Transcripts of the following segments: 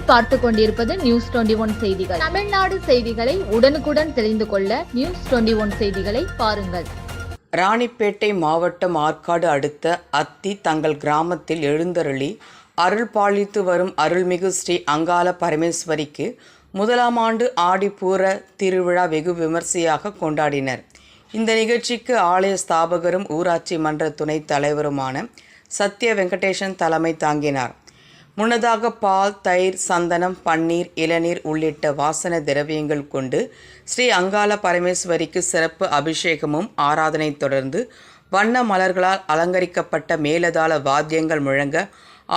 பார்த்து கொண்டிருப்பது News21 செய்திகள். தமிழ்நாடு செய்திகளை உடனுக்குடன் தெரிந்து கொள்ள News21 செய்திகளை பாருங்கள். ராணிப்பேட்டை மாவட்டம் ஆற்காடு அடுத்த அத்தி தங்கள் கிராமத்தில் எழுந்தருளி அருள் பாலித்து வரும் அருள்மிகு ஸ்ரீ அங்காள பரமேஸ்வரிக்கு முதலாம் ஆண்டு ஆடிப்பூர திருவிழா வெகு விமர்சையாக கொண்டாடினர். இந்த நிகழ்ச்சிக்கு ஆலய ஸ்தாபகரும் ஊராட்சி மன்ற துணைத் தலைவருமான சத்ய வெங்கடேசன் தலைமை தாங்கினார். முன்னதாக பால், தயிர், சந்தனம், பன்னீர், இளநீர் உள்ளிட்ட வாசன திரவியங்கள் கொண்டு ஸ்ரீ அங்காள பரமேஸ்வரிக்கு சிறப்பு அபிஷேகமும் ஆராதனை தொடர்ந்து வண்ண மலர்களால் அலங்கரிக்கப்பட்ட மேலதாள வாத்தியங்கள் முழங்க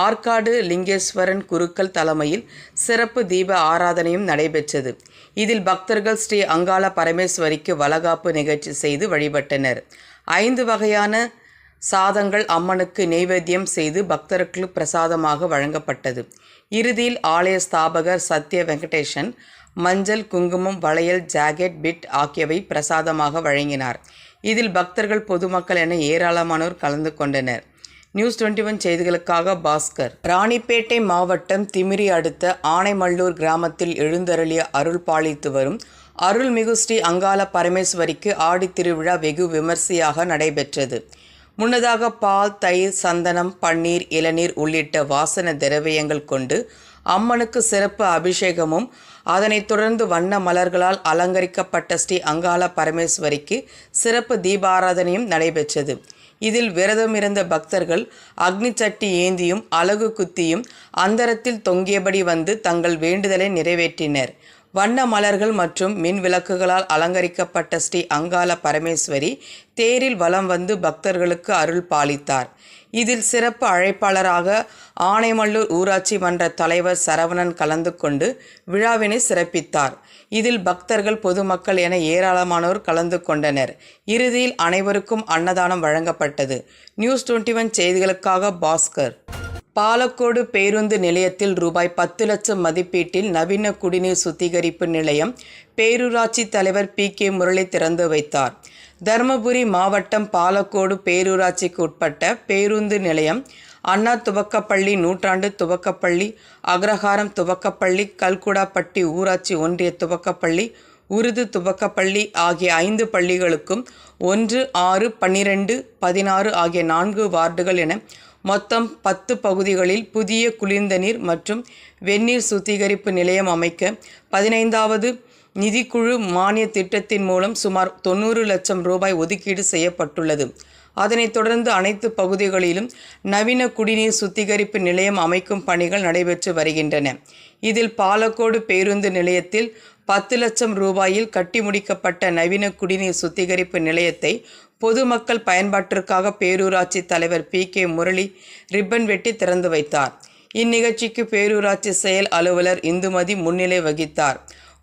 ஆற்காடு லிங்கேஸ்வரன் குருக்கள் தலைமையில் சிறப்பு தீப ஆராதனையும் நடைபெற்றது. இதில் பக்தர்கள் ஸ்ரீ அங்காள பரமேஸ்வரிக்கு வளகாப்பு நிகழ்ச்சி செய்து வழிபட்டனர். 5 வகையான சாதங்கள் அம்மனுக்கு நெய்வேத்தியம் செய்து பக்தர்களுக்கு பிரசாதமாக வழங்கப்பட்டது. இறுதியில் ஆலய ஸ்தாபகர் சத்ய வெங்கடேசன் மஞ்சள், குங்குமம், வளையல், ஜாக்கெட், பிட் ஆகியவை பிரசாதமாக வழங்கினார். இதில் பக்தர்கள், பொதுமக்கள் என ஏராளமானோர் கலந்து கொண்டனர். News21 செய்திகளுக்காக பாஸ்கர். ராணிப்பேட்டை மாவட்டம் திமிரி அடுத்த ஆனைமல்லூர் கிராமத்தில் எழுந்தருளிய அருள் பாலித்து வரும் அருள்மிகு ஸ்ரீ அங்காள பரமேஸ்வரிக்கு ஆடித்திருவிழா வெகு விமர்சையாக நடைபெற்றது. முன்னதாக பால், தயிர், சந்தனம், பன்னீர், இளநீர் உள்ளிட்ட வாசன திரவியங்கள் கொண்டு அம்மனுக்கு சிறப்பு அபிஷேகமும் அதனைத் தொடர்ந்து வண்ண மலர்களால் அலங்கரிக்கப்பட்ட ஸ்ரீ அங்காள பரமேஸ்வரிக்கு சிறப்பு தீபாராதனையும் நடைபெற்றது. இதில் விரதமிருந்த பக்தர்கள் அக்னி சட்டி ஏந்தியும் அலகு குத்தியும் அந்தரத்தில் தொங்கியபடி வந்து தங்கள் வேண்டுதலை நிறைவேற்றினர். வண்ண மலர்கள் மற்றும் மின் விளக்குகளால் அலங்கரிக்கப்பட்ட ஸ்ரீ அங்காள பரமேஸ்வரி தேரில் வலம் வந்து பக்தர்களுக்கு அருள் பாலித்தார். இதில் சிறப்பு அழைப்பாளராக ஆனைமல்லூர் ஊராட்சி மன்ற தலைவர் சரவணன் கலந்து கொண்டு விழாவினை சிறப்பித்தார். இதில் பக்தர்கள், பொதுமக்கள் என ஏராளமானோர் கலந்து கொண்டனர். இறுதியில் அனைவருக்கும் அன்னதானம் வழங்கப்பட்டது. News21 செய்திகளுக்காக பாஸ்கர். பாலக்கோடு பேருந்து நிலையத்தில் ரூபாய் 10 லட்சம் மதிப்பீட்டில் நவீன குடிநீர் சுத்திகரிப்பு நிலையம் பேரூராட்சி தலைவர் PK முரளி திறந்து வைத்தார். தருமபுரி மாவட்டம் பாலக்கோடு பேரூராட்சிக்கு உட்பட்ட பேருந்து நிலையம் அண்ணா துவக்கப்பள்ளி, நூற்றாண்டு துவக்கப்பள்ளி, அக்ரஹாரம் துவக்கப்பள்ளி, கல்குடாப்பட்டி ஊராட்சி ஒன்றிய துவக்கப்பள்ளி, உருது துவக்கப்பள்ளி ஆகிய 5 பள்ளிகளுக்கும் 1, 6, 12, 16 ஆகிய 4 வார்டுகள் என மொத்தம் 10 பகுதிகளில் புதிய குளிர்ந்த நீர் மற்றும் வெந்நீர் சுத்திகரிப்பு நிலையம் அமைக்க 15வது நிதிக்குழு மானிய திட்டத்தின் மூலம் சுமார் 90 லட்சம் ரூபாய் ஒதுக்கீடு செய்யப்பட்டுள்ளது. அதனைத் தொடர்ந்து அனைத்து பகுதிகளிலும் நவீன குடிநீர் சுத்திகரிப்பு நிலையம் அமைக்கும் பணிகள் நடைபெற்று வருகின்றன. இதில் பாலக்கோடு பேருந்து நிலையத்தில் 10 லட்சம் ரூபாயில் கட்டி முடிக்கப்பட்ட நவீன குடிநீர் சுத்திகரிப்பு நிலையத்தை பொதுமக்கள் பயன்பாட்டிற்காக பேரூராட்சி தலைவர் PK முரளி ரிப்பன் வெட்டி திறந்து வைத்தார். இந்நிகழ்ச்சிக்கு பேரூராட்சி செயல் அலுவலர் இந்துமதி முன்னிலை வகித்தார்.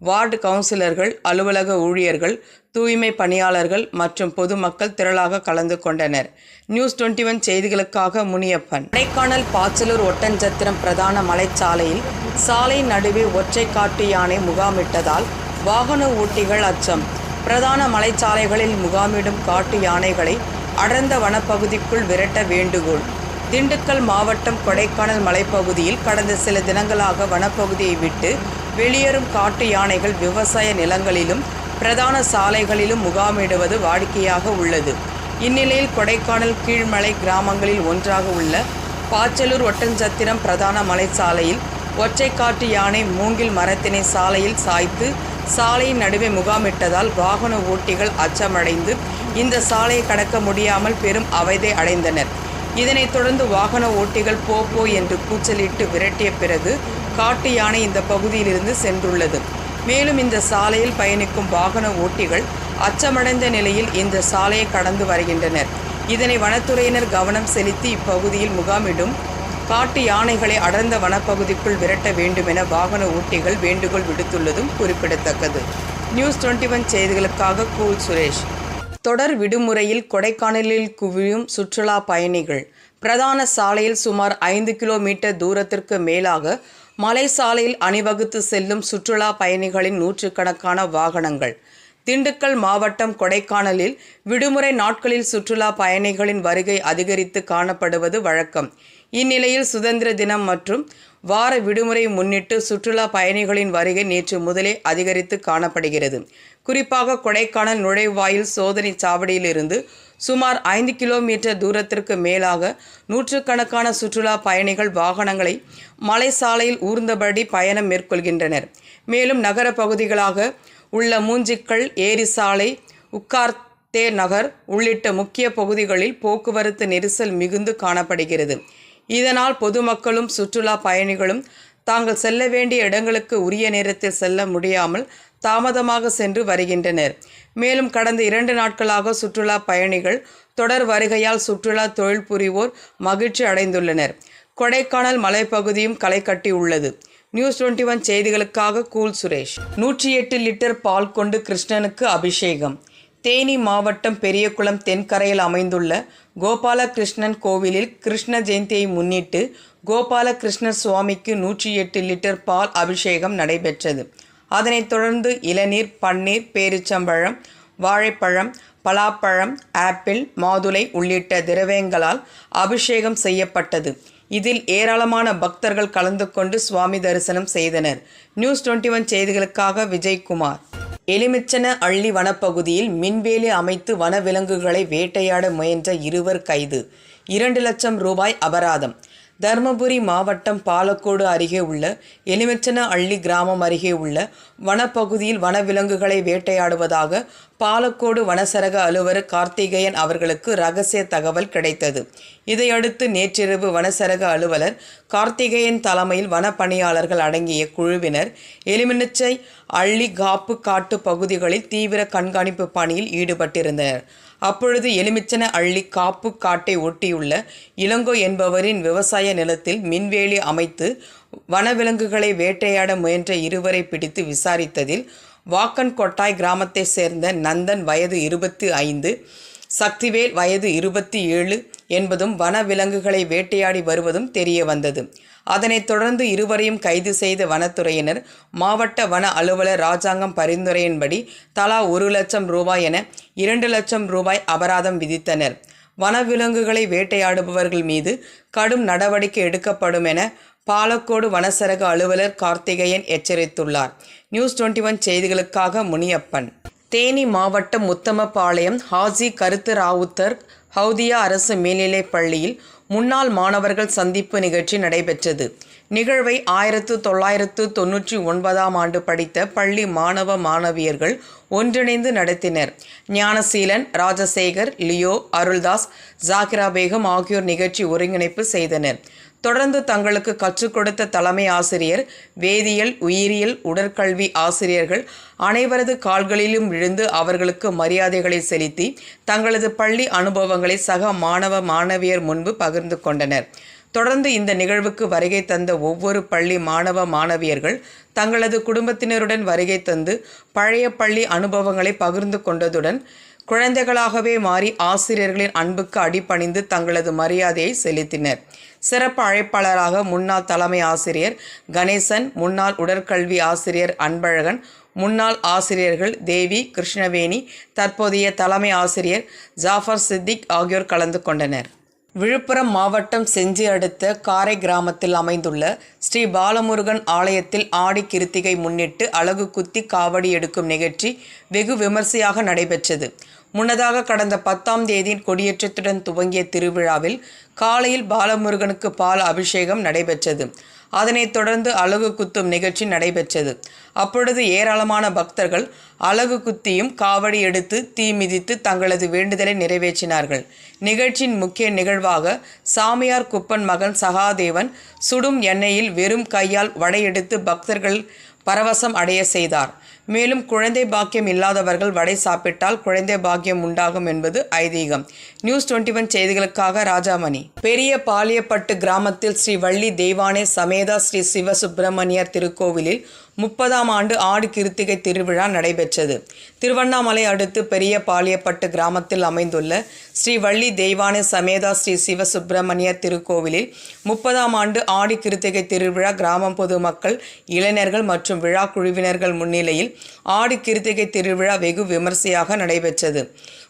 வார்டு கவுன்சிலர்கள், அலுவலக ஊழியர்கள், தூய்மை பணியாளர்கள் மற்றும் பொதுமக்கள் திரளாக கலந்து கொண்டனர். News21 செய்திகளுக்காக முனியப்பன். கொடைக்கானல் பாச்சலூர் ஒட்டன்சத்திரம் பிரதான மலைச்சாலையில் சாலை நடுவே ஒற்றை காட்டு யானை முகாமிட்டதால் வாகன ஓட்டிகள் அச்சம். பிரதான மலைச்சாலைகளில் முகாமிடும் காட்டு யானைகளை அடர்ந்த வனப்பகுதிக்குள் விரட்ட வேண்டுகோள். திண்டுக்கல் மாவட்டம் கொடைக்கானல் மலைப்பகுதியில் கடந்த சில தினங்களாக வனப்பகுதியை விட்டு வெளியேறும் காட்டு யானைகள் விவசாய நிலங்களிலும் பிரதான சாலைகளிலும் முகாமிடுவது வாடிக்கையாக உள்ளது. இந்நிலையில் கொடைக்கானல் கீழ்மலை கிராமங்களில் ஒன்றாக உள்ள பாச்சலூர் ஒட்டன்சத்திரம் பிரதான மலைச்சாலையில் ஒற்றை காட்டு யானை மூங்கில் மரத்தினை சாலையில் சாய்த்து சாலையின் நடுவே முகாமிட்டதால் வாகன ஓட்டிகள் அச்சமடைந்து இந்த சாலையை கடக்க முடியாமல் பெரும் அவதை அடைந்தனர். இதனைத் தொடர்ந்து வாகன ஓட்டிகள் போ என்று கூச்சலிட்டு விரட்டிய பிறகு காட்டு யானை இந்த பகுதியிலிருந்து சென்றுள்ளது. மேலும் இந்த சாலையில் பயணிக்கும் வாகன ஓட்டிகள் அச்சமடைந்த நிலையில் இந்த சாலையை கடந்து வருகின்றனர். இதனை வனத்துறையினர் கவனம் செலுத்தி இப்பகுதியில் முகாமிடும் காட்டு யானைகளை அடர்ந்த வனப்பகுதிக்குள் விரட்ட வேண்டுமென வாகன ஓட்டிகள் வேண்டுகோள் விடுத்துள்ளதும் குறிப்பிடத்தக்கது. News21 செய்திகளுக்காக கூல் சுரேஷ். தொடர் விடுமுறையில் கொடைக்கானலில் குவியும் சுற்றுலா பயணிகள். பிரதான சாலையில் சுமார் 5 கிலோமீட்டர் தூரத்திற்கு மேலாக மலை சாலையில் அணிவகுத்து செல்லும் சுற்றுலா பயணிகளின் நூற்றுக்கணக்கான வாகனங்கள். திண்டுக்கல் மாவட்டம் கொடைக்கானலில் விடுமுறை நாட்களில் சுற்றுலா பயணிகளின் வருகை அதிகரித்து காணப்படுவது வழக்கம். இந்நிலையில் சுதந்திர தினம் மற்றும் வார விடுமுறை முன்னிட்டு சுற்றுலா பயணிகளின் வருகை நேற்று முதலே அதிகரித்து காணப்படுகிறது. குறிப்பாக கொடைக்கானல் நுழைவாயில் சோதனை சாவடியிலிருந்து சுமார் 5 கிலோமீட்டர் தூரத்திற்கு மேலாக நூற்றுக்கணக்கான சுற்றுலா பயணிகள் வாகனங்களை மலை சாலையில் ஊர்ந்தபடி பயணம் மேற்கொள்கின்றனர். மேலும் நகர பகுதிகளாக உள்ள மூஞ்சிக்கல், ஏரி சாலை, உக்கார்த்தே நகர் உள்ளிட்ட முக்கிய பகுதிகளில் போக்குவரத்து நெரிசல் மிகுந்து காணப்படுகிறது. இதனால் பொதுமக்களும் சுற்றுலா பயணிகளும் தாங்கள் செல்ல வேண்டிய இடங்களுக்கு உரிய நேரத்தில் செல்ல முடியாமல் தாமதமாக சென்று வருகின்றனர். மேலும் கடந்த 2 நாட்களாக சுற்றுலா பயணிகள் தொடர் வருகையால் சுற்றுலா தொழில் புரிவோர் மகிழ்ச்சி அடைந்துள்ளனர். கொடைக்கானல் மலைப்பகுதியும் களை கட்டி உள்ளது. நியூஸ் 21 செய்திகளுக்காக கூல் சுரேஷ். 108 லிட்டர் பால் கொண்டு கிருஷ்ணனுக்கு அபிஷேகம். தேனி மாவட்டம் பெரியகுளம் தென்கரையில் அமைந்துள்ள கோபாலகிருஷ்ணன் கோவிலில் கிருஷ்ண ஜெயந்தியை முன்னிட்டு கோபாலகிருஷ்ணர் சுவாமிக்கு 108 லிட்டர் பால் அபிஷேகம் நடைபெற்றது. அதனைத் தொடர்ந்து இளநீர், பன்னீர், பேரிச்சம்பழம், வாழைப்பழம், பலாப்பழம், ஆப்பிள், மாதுளை உள்ளிட்ட திரவியங்களால் அபிஷேகம் செய்யப்பட்டது. இதில் ஏராளமான பக்தர்கள் கலந்து கொண்டு சுவாமி தரிசனம் செய்தனர். நியூஸ் 21 செய்திகளுக்காக விஜய்குமார். எலுமிச்சன அள்ளி வனப்பகுதியில் மின்வேலி அமைத்து வனவிலங்குகளை வேட்டையாட முயன்ற 2 கைது. 2 லட்சம் ரூபாய் அபராதம். தருமபுரி மாவட்டம் பாலக்கோடு அருகே உள்ள எலுமிச்சன அள்ளி கிராமம் அருகே உள்ள வனப்பகுதியில் வனவிலங்குகளை வேட்டையாடுவதாக பாலக்கோடு வனச்சரக அலுவலர் கார்த்திகேயன் அவர்களுக்கு ரகசிய தகவல் கிடைத்தது. இதையடுத்து நேற்றிரவு வனச்சரக அலுவலர் கார்த்திகேயன் தலைமையில் வனப்பணியாளர்கள் அடங்கிய குழுவினர் எலுமிச்சை அள்ளி காப்பு காட்டு பகுதிகளில் தீவிர கண்காணிப்பு பணியில் ஈடுபட்டிருந்தனர். அப்பொழுது எலுமிச்சன அள்ளி காப்பு காட்டை ஒட்டியுள்ள இளங்கோ என்பவரின் விவசாய நிலத்தில் மின்வேலி அமைத்து வனவிலங்குகளை வேட்டையாட முயன்ற 2 பிடித்து விசாரித்ததில் வாக்கன் கொட்டாய் கிராமத்தை சேர்ந்த நந்தன் வயது 25, சக்திவேல் வயது 27 என்பதும் வனவிலங்குகளை வேட்டையாடி வருவதும் தெரிய வந்தது. அதனைத் தொடர்ந்து 2 கைது செய்த வனத்துறையினர் மாவட்ட வன அலுவலர் ராஜாங்கம் பரிந்துரையின்படி தலா 1 லட்சம் ரூபாய் என 2 லட்சம் ரூபாய் அபராதம் விதித்தனர். வனவிலங்குகளை வேட்டையாடுபவர்கள் மீது கடும் நடவடிக்கை எடுக்கப்படும் என பாலக்கோடு வனச்சரக அலுவலர் கார்த்திகேயன் எச்சரித்துள்ளார். நியூஸ் 21 செய்திகளுக்காக முனியப்பன். தேனி மாவட்டம் உத்தமபாளையம் ஹாஜி கருத்து ராவுத்தர் ஹவுதியா அரசு மேல்நிலைப் பள்ளியில் முன்னாள் மாணவர்கள் சந்திப்பு நிகழ்ச்சி நடைபெற்றது. நிகழ்வை 1999ஆம் ஆண்டு படித்த பள்ளி மாணவ மாணவியர்கள் ஒன்றிணைந்து நடத்தினர். ஞானசீலன், ராஜசேகர், லியோ, அருள்தாஸ், ஜாகிரா பேகம் ஆகியோர் நிகழ்ச்சி ஒருங்கிணைப்பு செய்தனர். தொடர்ந்து தங்களுக்கு கற்றுக் கொடுத்த தலைமை ஆசிரியர், வேதியியல், உயிரியல், உடற்கல்வி ஆசிரியர்கள் அனைவரது கால்களிலும் விழுந்து அவர்களுக்கு மரியாதைகளை செலுத்தி தங்களது பள்ளி அனுபவங்களை சக மாணவ மாணவியர் முன்பு பகிர்ந்து கொண்டனர். தொடர்ந்து இந்த நிகழ்வுக்கு வருகை தந்த ஒவ்வொரு பள்ளி மாணவ மாணவியர்கள் தங்களது குடும்பத்தினருடன் வருகை தந்து பழைய பள்ளி அனுபவங்களை பகிர்ந்து கொண்டதுடன் குழந்தைகளாகவே மாறி ஆசிரியர்களின் அன்புக்கு அடிபணிந்து தங்களது மரியாதையை செலுத்தினர். சிறப்பு அழைப்பாளராக முன்னாள் தலைமை ஆசிரியர் கணேசன், முன்னாள் உடற்கல்வி ஆசிரியர் அன்பழகன், முன்னாள் ஆசிரியர்கள் தேவி, கிருஷ்ணவேணி, தற்போதைய தலைமை ஆசிரியர் ஜாஃபர் சித்திக் ஆகியோர் கலந்து கொண்டனர். விழுப்புரம் மாவட்டம் செஞ்சி அடுத்த காரை கிராமத்தில் அமைந்துள்ள ஸ்ரீ பாலமுருகன் ஆலயத்தில் ஆடி கிருத்திகை முன்னிட்டு அலகு குத்தி காவடி எடுக்கும் நிகழ்ச்சி வெகு விமர்சையாக நடைபெற்றது. முன்னதாக கடந்த 10ஆம் தேதி கொடியேற்றத்துடன் துவங்கிய திருவிழாவில் காலையில் பாலமுருகனுக்கு பால் அபிஷேகம் நடைபெற்றது. அதனைத் தொடர்ந்து அலகு குத்தும் நிகழ்ச்சி நடைபெற்றது. அப்பொழுது ஏராளமான பக்தர்கள் அலகு குத்தியும் காவடி எடுத்து தீ மிதித்து தங்களது வேண்டுதலை நிறைவேற்றினார்கள். நிகழ்ச்சியின் முக்கிய நிகழ்வாக சாமியார் குப்பன் மகன் சகாதேவன் சுடும் எண்ணெயில் வெறும் கையால் வடை எடுத்து பக்தர்கள் பரவசம் அடைய செய்தார். மேலும் குழந்தை பாக்கியம் இல்லாதவர்கள் வடை சாப்பிட்டால் குழந்தை பாக்கியம் உண்டாகும் என்பது ஐதீகம். நியூஸ் 21 செய்திகளுக்காக ராஜாமணி. பெரிய பாலியப்பட்டு கிராமத்தில் ஸ்ரீ வள்ளி தெய்வானை சமேதா ஸ்ரீ சிவசுப்பிரமணியர் திருக்கோவிலில் 30ஆம் ஆண்டு ஆடி கிருத்திகை திருவிழா நடைபெற்றது. திருவண்ணாமலை அடுத்து பெரிய பாலியப்பட்டு கிராமத்தில் அமைந்துள்ள ஸ்ரீ வள்ளி தெய்வானை சமேதா ஸ்ரீ சிவசுப்பிரமணியர் திருக்கோவிலில் 30ஆம் ஆண்டு ஆடி கிருத்திகை திருவிழா கிராம பொதுமக்கள், இளைஞர்கள் மற்றும் விழா குழுவினர்கள் முன்னிலையில் ஆடி கிருத்திகை திருவிழா வெகு விமர்சையாக நடைபெற்றது.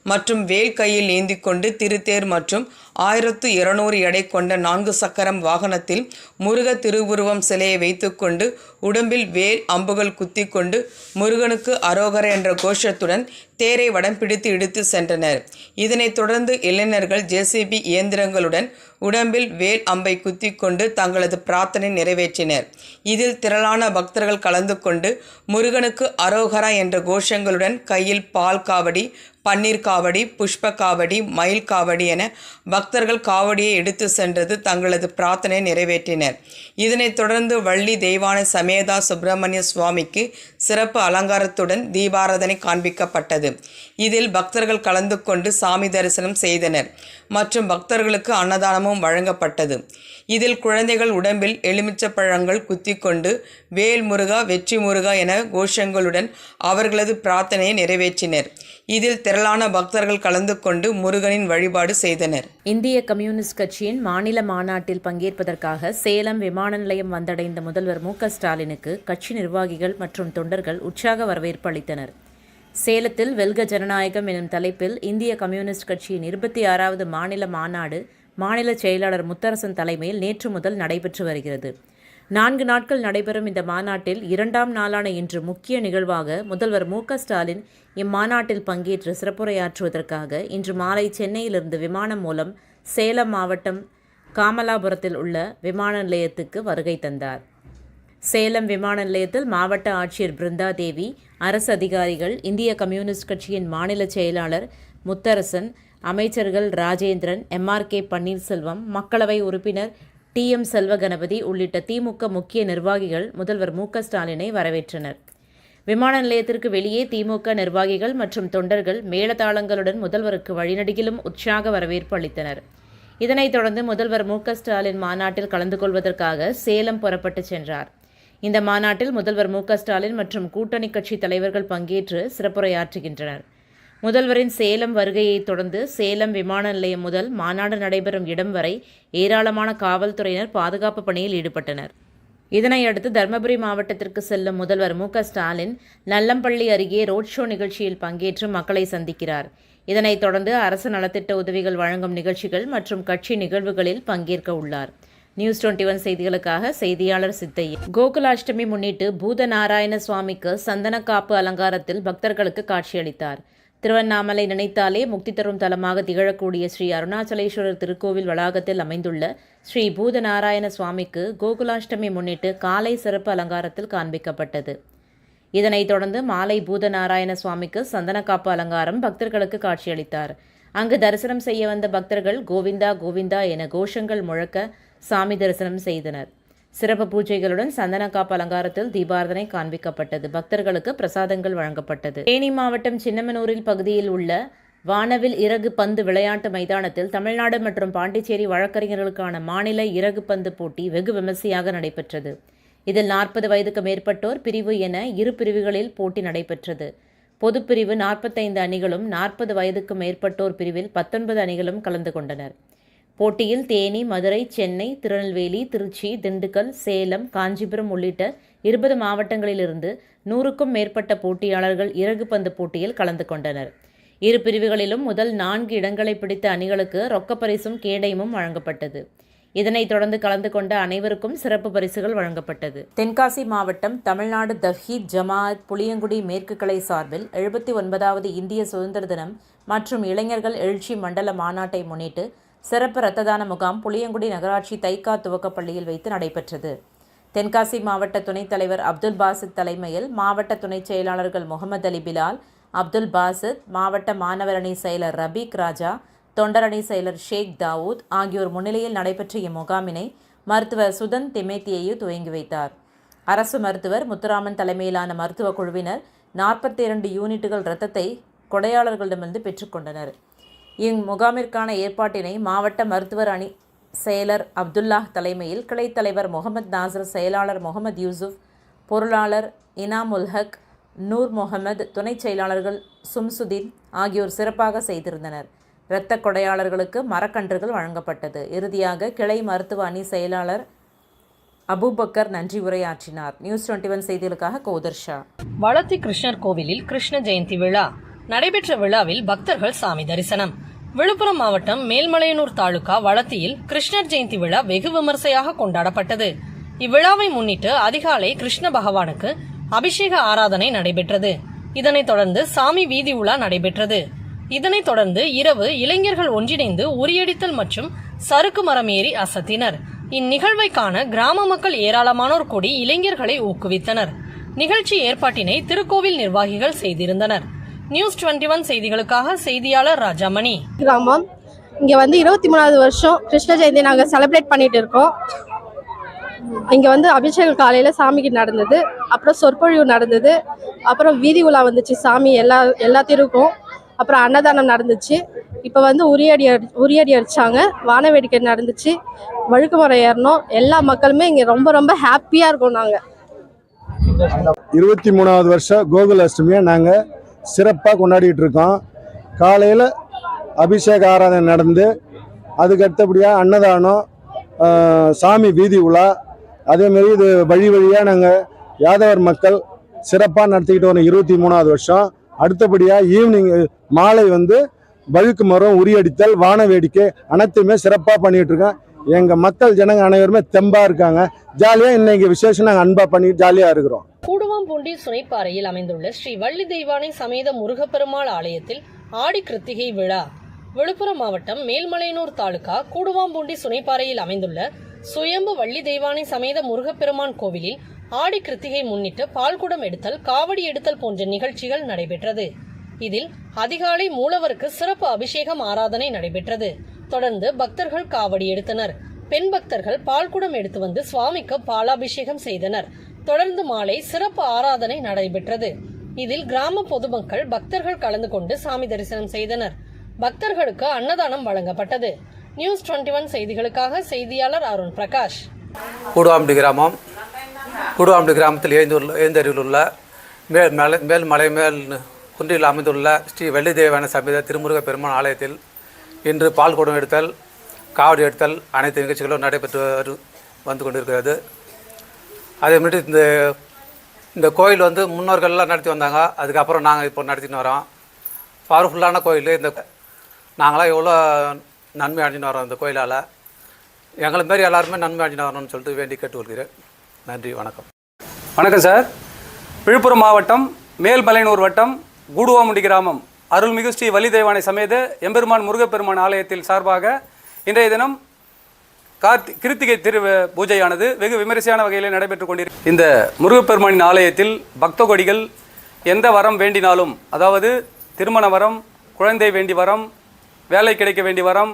மற்றும் வேல் கையில் ஏந்தி கொண்டு திருத்தேர் மற்றும் 1200 எடை கொண்ட 4 சக்கரம் வாகனத்தில் முருக திருவுருவம் சிலையை வைத்துக்கொண்டு உடம்பில் வேல் அம்புகள் குத்தி கொண்டு முருகனுக்கு அரோகர என்ற கோஷத்துடன் தேரை வடம் பிடித்து இழுத்து சென்றனர். இதனைத் தொடர்ந்து இளைஞர்கள் ஜேசிபி இயந்திரங்களுடன் உடம்பில் வேல் அம்பை குத்தி கொண்டு தங்களது பிரார்த்தனை நிறைவேற்றினர். இதில் திரளான பக்தர்கள் கலந்து கொண்டு முருகனுக்கு அரோகரா என்ற கோஷங்களுடன் கையில் பால் காவடி, பன்னீர் காவடி, புஷ்ப காவடி, மயில் காவடி என பக்தர்கள் காவடியை எடுத்து சென்றது தங்களது பிரார்த்தனை நிறைவேற்றினர். இதனைத் தொடர்ந்து வள்ளி தெய்வானை சமேதா சுப்பிரமணிய சுவாமிக்கு சிறப்பு அலங்காரத்துடன் தீபாராதனை காண்பிக்கப்பட்டது. இதில் பக்தர்கள் கலந்து கொண்டு சாமி தரிசனம் செய்தனர் மற்றும் பக்தர்களுக்கு அன்னதானமும் வழங்கப்பட்டது. இதில் குழந்தைகள் உடம்பில் எலுமிச்சப்பழங்கள் குத்தி கொண்டு வேல் முருகா, வெற்றி முருகா என கோஷங்களுடன் அவர்களது பிரார்த்தனையை நிறைவேற்றினர். இதில் திரளான பக்தர்கள் கலந்து கொண்டு முருகனின் வழிபாடு செய்தனர். இந்திய கம்யூனிஸ்ட் கட்சியின் மாநில மாநாட்டில் பங்கேற்பதற்காக சேலம் விமான நிலையம் வந்தடைந்த முதல்வர் மு.க.ஸ்டாலினுக்கு கட்சி நிர்வாகிகள் மற்றும் தொண்டர்கள் உற்சாக வரவேற்பு அளித்தனர். சேலத்தில் வெல்க ஜனநாயகம் எனும் தலைப்பில் இந்திய கம்யூனிஸ்ட் கட்சியின் 26வது மாநில மாநாடு மாநில செயலாளர் முத்தரசன் தலைமையில் நேற்று முதல் நடைபெற்று வருகிறது. 4 நாட்கள் நடைபெறும் இந்த மாநாட்டில் 2ஆம் நாளான இன்று முக்கிய நிகழ்வாக முதல்வர் மு.க.ஸ்டாலின் இம்மாநாட்டில் பங்கேற்று சிறப்புரையாற்றுவதற்காக இன்று மாலை சென்னையிலிருந்து விமானம் மூலம் சேலம் மாவட்டம் காமலாபுரத்தில் உள்ள விமான நிலையத்துக்கு வருகை தந்தார். சேலம் விமான நிலையத்தில் மாவட்ட ஆட்சியர் பிருந்தா தேவி, அரசு அதிகாரிகள், இந்திய கம்யூனிஸ்ட் கட்சியின் மாநில செயலாளர் முத்தரசன், அமைச்சர்கள் ராஜேந்திரன், MRK பன்னீர்செல்வம், மக்களவை உறுப்பினர் TM செல்வகணபதி உள்ளிட்ட திமுக முக்கிய நிர்வாகிகள் முதல்வர் மு.க.ஸ்டாலினை வரவேற்றனர். விமான நிலையத்திற்கு வெளியே திமுக நிர்வாகிகள் மற்றும் தொண்டர்கள் மேளதாளங்களுடன் முதல்வருக்கு வழிநெடுகிலும் உற்சாக வரவேற்பு அளித்தனர். இதனைத் தொடர்ந்து முதல்வர் மு.க.ஸ்டாலின் மாநாட்டில் கலந்து கொள்வதற்காக சேலம் புறப்பட்டு சென்றார். இந்த மாநாட்டில் முதல்வர் மு.க.ஸ்டாலின் மற்றும் கூட்டணி கட்சி தலைவர்கள் பங்கேற்று சிறப்புரையாற்றுகின்றனர். முதல்வரின் சேலம் வருகையைத் தொடர்ந்து சேலம் விமான நிலையம் முதல் மாநாடு நடைபெறும் இடம் வரை ஏராளமான காவல்துறையினர் பாதுகாப்பு பணியில் ஈடுபட்டனர். இதனையடுத்து தருமபுரி மாவட்டத்திற்கு செல்லும் முதல்வர் மு.க.ஸ்டாலின் நல்லம்பள்ளி அருகே ரோட் ஷோ நிகழ்ச்சியில் பங்கேற்று மக்களை சந்திக்கிறார். இதனைத் தொடர்ந்து அரசு நலத்திட்ட உதவிகள் வழங்கும் நிகழ்ச்சிகள் மற்றும் கட்சி நிகழ்வுகளில் பங்கேற்க உள்ளார். நியூஸ் 21 செய்திகளுக்காக செய்தியாளர் சித்தையன். கோகுலாஷ்டமி முன்னிட்டு பூதநாராயண சுவாமிக்கு சந்தனக்காப்பு அலங்காரத்தில் பக்தர்களுக்கு காட்சியளித்தார். திருவண்ணாமலை நினைத்தாலே முக்தி தரும் தலமாக திகழக்கூடிய ஸ்ரீ அருணாச்சலேஸ்வரர் திருக்கோவில் வளாகத்தில் அமைந்துள்ள ஸ்ரீ பூதநாராயண சுவாமிக்கு கோகுலாஷ்டமி முன்னிட்டு காலை சிறப்பு அலங்காரத்தில் காண்பிக்கப்பட்டது. இதனைத் தொடர்ந்து மாலை பூதநாராயண சுவாமிக்கு சந்தனக்காப்பு அலங்காரம் பக்தர்களுக்கு காட்சியளித்தார். அங்கு தரிசனம் செய்ய வந்த பக்தர்கள் கோவிந்தா கோவிந்தா என கோஷங்கள் முழக்க சாமி தரிசனம் செய்தனர். சிறப்பு பூஜைகளுடன் சந்தனக்காப்பு அலங்காரத்தில் தீபாராதனை காண்பிக்கப்பட்டது. பக்தர்களுக்கு பிரசாதங்கள் வழங்கப்பட்டது. தேனி மாவட்டம் சின்னமனூரில் பகுதியில் உள்ள வானவில் இறகு பந்து விளையாட்டு மைதானத்தில் தமிழ்நாடு மற்றும் பாண்டிச்சேரி வழக்கறிஞர்களுக்கான மாநில இறகு பந்து போட்டி வெகு விமர்சையாக நடைபெற்றது. இதில் 40 வயதுக்கு மேற்பட்டோர் பிரிவு என 2 பிரிவுகளில் போட்டி நடைபெற்றது. பொதுப்பிரிவு 45 அணிகளும் 40 வயதுக்கு மேற்பட்டோர் பிரிவில் 19 அணிகளும் கலந்து கொண்டனர். போட்டியில் தேனி, மதுரை, சென்னை, திருநெல்வேலி, திருச்சி, திண்டுக்கல், சேலம், காஞ்சிபுரம் உள்ளிட்ட 20 மாவட்டங்களிலிருந்து 100க்கும் மேற்பட்ட போட்டியாளர்கள் இறகு பந்து போட்டியில் கலந்து கொண்டனர். 2 பிரிவுகளிலும் முதல் 4 இடங்களை பிடித்த அணிகளுக்கு ரொக்கப்பரிசும் கேடயமும் வழங்கப்பட்டது. இதனைத் தொடர்ந்து கலந்து கொண்ட அனைவருக்கும் சிறப்பு பரிசுகள் வழங்கப்பட்டது. தென்காசி மாவட்டம் தமிழ்நாடு தவ்ஹீத் ஜமாஅத் புளியங்குடி மேற்கு கிளை சார்பில் 79வது இந்திய சுதந்திர தினம் மற்றும் இளைஞர்கள் எழுச்சி மண்டல மாநாட்டை முன்னிட்டு சிறப்பு இரத்த தான முகாம் புளியங்குடி நகராட்சி தைக்கா துவக்கப்பள்ளியில் வைத்து நடைபெற்றது. தென்காசி மாவட்ட துணைத் தலைவர் அப்துல் பாசித் தலைமையில் மாவட்ட துணைச் செயலாளர்கள் முகமது அலி பிலால், அப்துல் பாசித், மாவட்ட மாணவர் அணி செயலர் ரபீக் ராஜா, தொண்டரணி செயலர் ஷேக் தாவூத் ஆகியோர் முன்னிலையில் நடைபெற்ற இம்முகாமினை மருத்துவர் சுதன் திமேத்தியையு துவங்கி வைத்தார். அரசு மருத்துவர் முத்துராமன் தலைமையிலான மருத்துவ குழுவினர் 42 யூனிட்டுகள் இரத்தத்தை கொடையாளர்களிடமிருந்து பெற்றுக்கொண்டனர். இம்முகாமிற்கான ஏற்பாட்டினை மாவட்ட மருத்துவர் அணி செயலர் அப்துல்லாஹ் தலைமையில் கிளைத் தலைவர் முகமது நாசர், செயலாளர் முகமது யூசுப், பொருளாளர் இனாமுல் ஹக், நூர் முகமது, துணைச் செயலாளர்கள் சும்சுதீன் ஆகியோர் சிறப்பாக செய்திருந்தனர். இரத்த கொடையாளர்களுக்கு மரக்கன்றுகள் வழங்கப்பட்டது. இறுதியாக கிளை மருத்துவ அணி செயலாளர் அபூபக்கர் நன்றி உரையாற்றினார். நியூஸ் 21 செய்திகளுக்காக கோதர்ஷா. வளத்தி கிருஷ்ணர் கோவிலில் கிருஷ்ண ஜெயந்தி விழா நடைபெற்ற விழாவில் பக்தர்கள் சாமி தரிசனம். விழுப்புரம் மாவட்டம் மேல்மலையனூர் தாலுகா வளத்தியில் கிருஷ்ணர் ஜெயந்தி விழா வெகு விமர்சையாக கொண்டாடப்பட்டது. இவ்விழாவை முன்னிட்டு அதிகாலை கிருஷ்ண பகவானுக்கு அபிஷேக ஆராதனை நடைபெற்றது. இதனைத் தொடர்ந்து சாமி வீதி உலா நடைபெற்றது. இதனைத் தொடர்ந்து இரவு இளைஞர்கள் ஒன்றிணைந்து உரியடித்தல் மற்றும் சறுக்கு மரம் ஏறி அசத்தினர். இந்நிகழ்வை காண கிராம மக்கள் ஏராளமானோர் கூடி இளைஞர்களை ஊக்குவித்தனர். நிகழ்ச்சி ஏற்பாட்டினை திருக்கோவில் நிர்வாகிகள் செய்திருந்தனர். நியூஸ் 21 செய்திகளுக்காக செய்தியாளர் ராஜாமணி. கிராமம் இங்கே 23வது வருஷம் கிருஷ்ண ஜெயந்தி நாங்கள் செலிப்ரேட் பண்ணிட்டு இருக்கோம். இங்கே அபிஷேகம் காலையில் சாமிக்கு நடந்தது, அப்புறம் சொற்பொழிவு நடந்தது, அப்புறம் வீதி உலா வந்துச்சு சாமி எல்லா தெருவுக்கும், அப்புறம் அன்னதானம் நடந்துச்சு. இப்போ உரியடி அடிச்சாங்க, வான வேடிக்கை நடந்துச்சு, வழுக்கு மரம் ஏறணும். எல்லா மக்களுமே இங்கே ரொம்ப ரொம்ப ஹாப்பியாக இருக்கோம். நாங்கள் 23வது வருஷம் கோகுல அஷ்டமியை நாங்கள் சிறப்பாக கொண்டாடிட்டு இருக்கோம். காலையில் அபிஷேக ஆராதனை நடந்து அதுக்கு அடுத்தபடியாக அன்னதானம், சாமி வீதி உலா, அதேமாரி இது வழியாக நாங்கள் யாதவர் மக்கள் சிறப்பாக நடத்திக்கிட்டு வரோம் 23வது வருஷம். அடுத்தபடியாக ஈவினிங் மாலை வழுக்கு மரம், உரியடித்தல், வான வேடிக்கை அனைத்துமே சிறப்பாக பண்ணிகிட்டு இருக்கோம். எங்கள் மக்கள் ஜனங்க அனைவருமே தெம்பாக இருக்காங்க. ஜாலியாக இன்னைக்கு விசேஷம் நாங்கள் அன்பாக பண்ணிட்டு ஜாலியாக இருக்கிறோம். கூடுவாம்பூண்டி சுனைப்பாறையில் அமைந்துள்ள ஸ்ரீ வள்ளி தெய்வானை சமேத முருகப்பெருமாள் ஆலயத்தில் ஆடி கிருத்திகை விழா. விழுப்புரம் மாவட்டம் மேல்மலையனூர் தாலுகா கூடுவாம்பூண்டி சுனைப்பாறையில் அமைந்துள்ள சுயம்பு வள்ளி தெய்வானை சமேத முருகப்பெருமான் கோவிலில் ஆடி கிருத்திகை முன்னிட்டு பால்குடம் எடுத்தல், காவடி எடுத்தல் போன்ற நிகழ்ச்சிகள் நடைபெற்றது. இதில் அதிகாலை மூலவருக்கு சிறப்பு அபிஷேகம் ஆராதனை நடைபெற்றது. தொடர்ந்து பக்தர்கள் காவடி எடுத்தனர். பெண் பக்தர்கள் பால்குடம் எடுத்து வந்து சுவாமிக்கு பாலாபிஷேகம் செய்தனர். தொடர்ந்து மாலை சிறப்பு ஆராதனை நடைபெற்றது. இதில் கிராம பொதுமக்கள் பக்தர்கள் கலந்து கொண்டு சாமி தரிசனம் செய்தனர். பக்தர்களுக்கு அன்னதானம் வழங்கப்பட்டது. நியூஸ் 21 செய்திகளுக்காக செய்தியாளர் அருண் பிரகாஷ். கூடுவாம்பட்டி கிராமம். கூடுவாம்பட்டி கிராமத்தில் எழுந்தருளுள்ள மேல்மலை குன்றில் அமைந்துள்ள ஸ்ரீ வள்ளி தெய்வானை சமேத திருமுருக பெருமான் ஆலயத்தில் இன்று பால் குடம் எடுத்தல், காவடி எடுத்தல் அனைத்து நிகழ்ச்சிகளும் நடைபெற்று வந்து கொண்டிருக்கிறது. அதே மாதிரி இந்த கோயில் முன்னோர்கள்லாம் நடத்தி வந்தாங்க. அதுக்கப்புறம் நாங்கள் இப்போ நடத்தின்னு வரோம். பவர்ஃபுல்லான கோயில். நாங்களாம் எவ்வளோ நன்மை அடைஞ்சின்னு வரோம் இந்த கோயிலால். எங்களை மாரி எல்லாருமே நன்மை அடைஞ்சின்னு வரணும்னு சொல்லிட்டு வேண்டி கேட்டுக்கொள்கிறேன். நன்றி, வணக்கம். வணக்கம் சார். விழுப்புரம் மாவட்டம் மேல்மலையனூர் வட்டம் கூடுவாமுண்டி கிராமம் அருள்மிகு ஸ்ரீ வள்ளி தெய்வானை சமேத எம்பெருமான் முருகப்பெருமான் ஆலயத்தில் சார்பாக இன்றைய தினம் கிருத்திகை பூஜையானது வெகு விமரிசையான வகையில் நடைபெற்றுக் கொண்டிருக்கிறது. இந்த முருகப்பெருமானின் ஆலயத்தில் பக்த கொடிகள் எந்த வரம் வேண்டினாலும், அதாவது திருமண வரம், குழந்தை வேண்டி வரம், வேலை கிடைக்க வேண்டி வரம்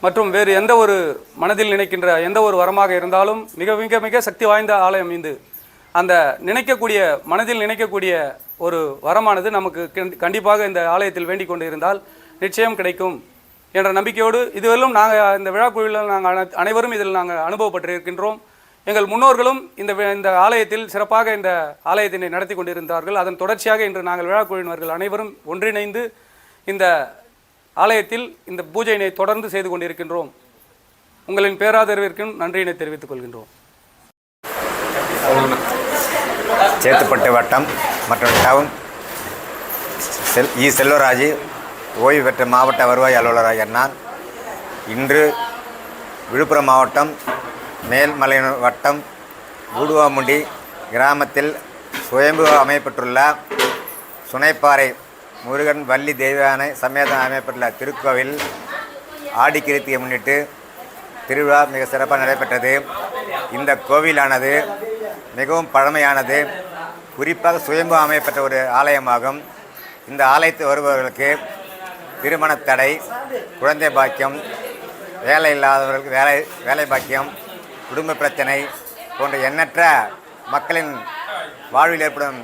மற்றும் வேறு எந்த ஒரு மனதில் நினைக்கின்ற எந்த ஒரு வரமாக இருந்தாலும் மிக மிக மிக சக்தி வாய்ந்த ஆலயம் இது. அந்த மனதில் நினைக்கக்கூடிய ஒரு வரமானது நமக்கு கண்டிப்பாக இந்த ஆலயத்தில் வேண்டிக் கொண்டு இருந்தால் நிச்சயம் கிடைக்கும் என்ற நம்பிக்கையோடு இதுவரையிலும் நாங்கள் இந்த விழாக்குழுவில் நாங்கள் அனைவரும் இதில் நாங்கள் அனுபவப்பட்டிருக்கின்றோம். எங்கள் முன்னோர்களும் இந்த ஆலயத்தில் சிறப்பாக இந்த ஆலயத்தினை நடத்தி கொண்டிருந்தார்கள். அதன் தொடர்ச்சியாக இன்று நாங்கள் விழாக்குழுவினர்கள் அனைவரும் ஒன்றிணைந்து இந்த ஆலயத்தில் இந்த பூஜையினை தொடர்ந்து செய்து கொண்டிருக்கின்றோம். உங்களின் பேராதரவிற்கும் நன்றியினை தெரிவித்துக் கொள்கின்றோம். சேத்துப்பட்டு வட்டம் மற்றும் டவுன் செல்வராஜ் ஓய்வு பெற்ற மாவட்ட வருவாய் அலுவலராக நான் இன்று விழுப்புரம் மாவட்டம் மேல்மலையனூர் வட்டம் கூடுவாமுண்டி கிராமத்தில் சுயம்பு அமைப்பட்டுள்ள சுனைப்பாறை முருகன் வள்ளி தெய்வானை சமேதம் அமைப்பட்டுள்ள திருக்கோவில் ஆடி கிருத்தியை முன்னிட்டு திருவிழா மிக சிறப்பாக நடைபெற்றது. இந்த கோவிலானது மிகவும் பழமையானது, குறிப்பாக சுயம்பு அமைப்பட்ட ஒரு ஆலயமாகும். இந்த ஆலயத்தில் வருபவர்களுக்கு திருமண தடை, குழந்தை பாக்கியம், வேலை இல்லாதவர்களுக்கு வேலை பாக்கியம், குடும்ப பிரச்சனை போன்ற எண்ணற்ற மக்களின் வாழ்வில் ஏற்படும்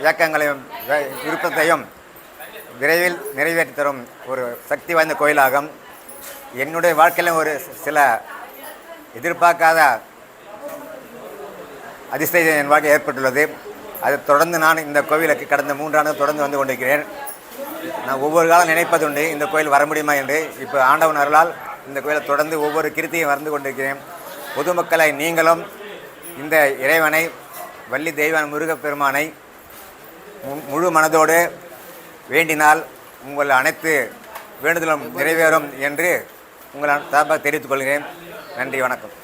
இயக்கங்களையும் விருப்பத்தையும் விரைவில் நிறைவேற்றி தரும் ஒரு சக்தி வாய்ந்த கோயிலாகும். என்னுடைய வாழ்க்கையில் ஒரு சில எதிர்பார்க்காத அதிசயம் என் வாழ்க்கை ஏற்பட்டுள்ளது. அதை தொடர்ந்து நான் இந்த கோவிலுக்கு கடந்த 3 ஆண்டுகள் தொடர்ந்து வந்து கொண்டிருக்கிறேன். நான் ஒவ்வொரு காலம் நினைப்பதுண்டு இந்த கோயில் வர முடியுமா என்று. இப்போ ஆண்டவன் அருளால் இந்த கோயிலை தொடர்ந்து ஒவ்வொரு கிருத்தியும் வந்து கொண்டிருக்கிறேன். பொதுமக்களை நீங்களும் இந்த இறைவனை வள்ளி தெய்வான் முருகப்பெருமானை முழு மனதோடு வேண்டினால் உங்கள் அனைத்து வேண்டுதலும் நிறைவேறும் என்று உங்கள் சார்பாக தெரிவித்துக் கொள்கிறேன். நன்றி, வணக்கம்.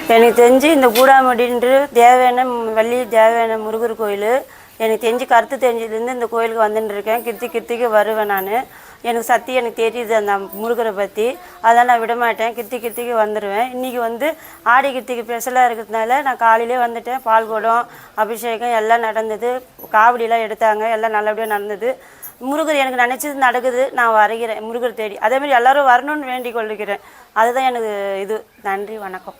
எனக்கு தெரிஞ்சு இந்த கூடாமடின்ற தேவையான வள்ளி தேவையான முருகர் கோயில் எனக்கு தெரிஞ்சு கருத்து தெரிஞ்சதுலேருந்து இந்த கோயிலுக்கு வந்துட்டுருக்கேன். கிருத்திக்கு வருவேன் நான். எனக்கு சக்தி எனக்கு தெரியுது அந்த முருகரை பற்றி, அதெல்லாம் நான் விடமாட்டேன். கிருத்திக்கு வந்துடுவேன். இன்றைக்கி வந்து ஆடி கிருத்திகை ஸ்பெஷலாக இருக்கிறதுனால நான் காலையிலே வந்துட்டேன். பால் குடம் அபிஷேகம் எல்லாம் நடந்தது. காவடியெலாம் எடுத்தாங்க, எல்லாம் நல்லபடியாக நடந்தது. முருகர் எனக்கு நினச்சது நடக்குது. நான் வரைகிறேன் முருகர் தேடி. அதேமாதிரி எல்லோரும் வரணும்னு வேண்டிக் கொள்கிறேன். அதுதான் எனக்கு இது. நன்றி, வணக்கம்.